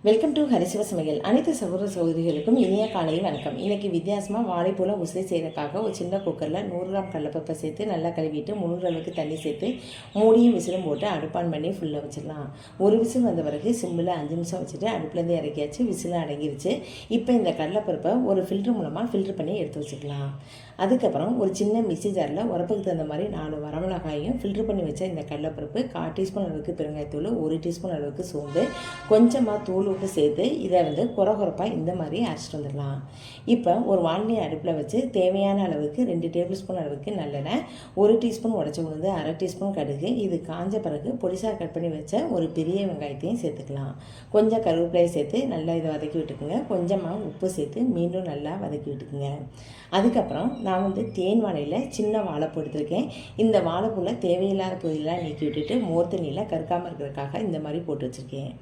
Welcome to ஹரிசிவ சமையல். அனைத்து சகோதர சகோதரிகளுக்கும் இனிய காலை வணக்கம். இன்றைக்கி வித்தியாசமாக வாழைப்பூல உசிலை செய்கிறதுக்காக ஒரு சின்ன குக்கரில் 100 கிராம் கடலைப்பருப்பை சேர்த்து நல்லா கழுவிட்டு முழுகிற அளவுக்கு தண்ணி சேர்த்து மூடியும் விசிலும் போட்டு அடுப்பான் பண்ணி ஃபுல்லாக வச்சிடலாம். ஒரு விசில் வந்த பிறகு சிம்மில் 5 நிமிஷம் வச்சுட்டு அடுப்புலேருந்து இறக்கியாச்சு. விசிலும் அடங்கிருச்சு. இப்போ இந்த கடலைப்பருப்பை ஒரு ஃபில்ட்ரு மூலமாக ஃபில்ட்ரு பண்ணி எடுத்து வச்சுக்கலாம். அதுக்கப்புறம் ஒரு சின்ன மிக்ஸி ஜாரில் உரப்புக்கு தகுந்த மாதிரி 4 வரமிளகாயும் ஃபில்ட்ரு பண்ணி வச்ச இந்த கடலைப்பருப்பு 1/4 டீஸ்பூன் அளவுக்கு பெருங்காயத்தூள், 1 டீஸ்பூன் அளவுக்கு சோம்பு, கொஞ்சமாக தூள் உப்பு சேர்த்து இதை குறகுறப்பாக இந்த மாதிரி அரைச்சிட்டு வந்துடலாம். இப்போ ஒரு வானிலை அடுப்பில் வச்சு தேவையான அளவுக்கு 2 டேபிள் ஸ்பூன் அளவுக்கு நல்லெண்ணெய், 1 டீஸ்பூன் உடச்ச உளுந்து, 1/2 டீஸ்பூன் கடுகு, இது காஞ்ச பிறகு பொடிசாக கட் பண்ணி வச்ச ஒரு பெரிய வெங்காயத்தையும் சேர்த்துக்கலாம். கொஞ்சம் கருவேப்பிலையை சேர்த்து நல்லா இதை வதக்கி விட்டுக்குங்க. கொஞ்சமாக உப்பு சேர்த்து மீண்டும் நல்லா வதக்கி விட்டுக்குங்க. அதுக்கப்புறம் நான் தேன் வாழையில் சின்ன வாழைப்பூ எடுத்திருக்கேன். இந்த வாழைப்பூவில் தேவையில்லாத பொருளெல்லாம் நீக்கி விட்டுட்டு மோர் தண்ணியில் கற்காமல் இருக்கிறதுக்காக இந்த மாதிரி போட்டு வச்சுருக்கேன்.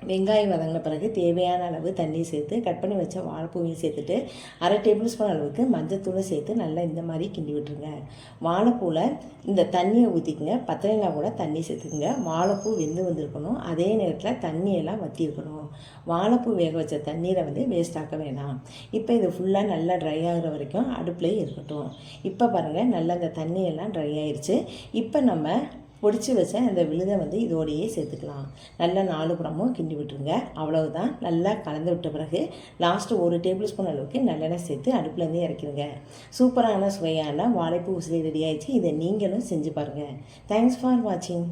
வெங்காயம் வதங்கின பிறகு தேவையான அளவு தண்ணி சேர்த்து கட் பண்ணி வச்ச வாழைப்பூவையும் சேர்த்துட்டு 1/2 டேபிள் ஸ்பூன் அளவுக்கு மஞ்சத்தூளை சேர்த்து நல்லா இந்த மாதிரி கிண்டி விட்டுருங்க. வாழைப்பூவில் இந்த தண்ணியை ஊற்றிக்குங்க. பத்தலைனா கூட தண்ணி சேர்த்துக்குங்க. வாழைப்பூ வெந்து வந்திருக்கணும். அதே நேரத்தில் தண்ணியெல்லாம் வற்றி இருக்கணும். வாழைப்பூ வேக வச்ச தண்ணீரை வேஸ்ட் ஆக்க வேணாம். இப்போ இது ஃபுல்லாக நல்லா ட்ரை ஆகிற வரைக்கும் அடுப்புலேயே இருக்கட்டும். இப்போ பாருங்கள், நல்லா இந்த தண்ணியெல்லாம் ட்ரை ஆயிடுச்சு. இப்போ நம்ம பொடிச்சு வச்ச அந்த விழுதை இதோடையே சேர்த்துக்கலாம். நல்லா 4 புறமும் கிண்டி விட்டுருங்க. அவ்வளவுதான். நல்லா கலந்து விட்ட பிறகு லாஸ்ட்டு 1 டேபிள் ஸ்பூன் அளவுக்கு நல்லெண்ணெய் சேர்த்து அடுப்புலேருந்து இறக்கிடுங்க. சூப்பரான சுவையான வாழைப்பூ உசிலி ரெடி ஆயிடுச்சு. இதை நீங்களும் செஞ்சு பாருங்கள். தேங்க்ஸ் ஃபார் வாட்சிங்.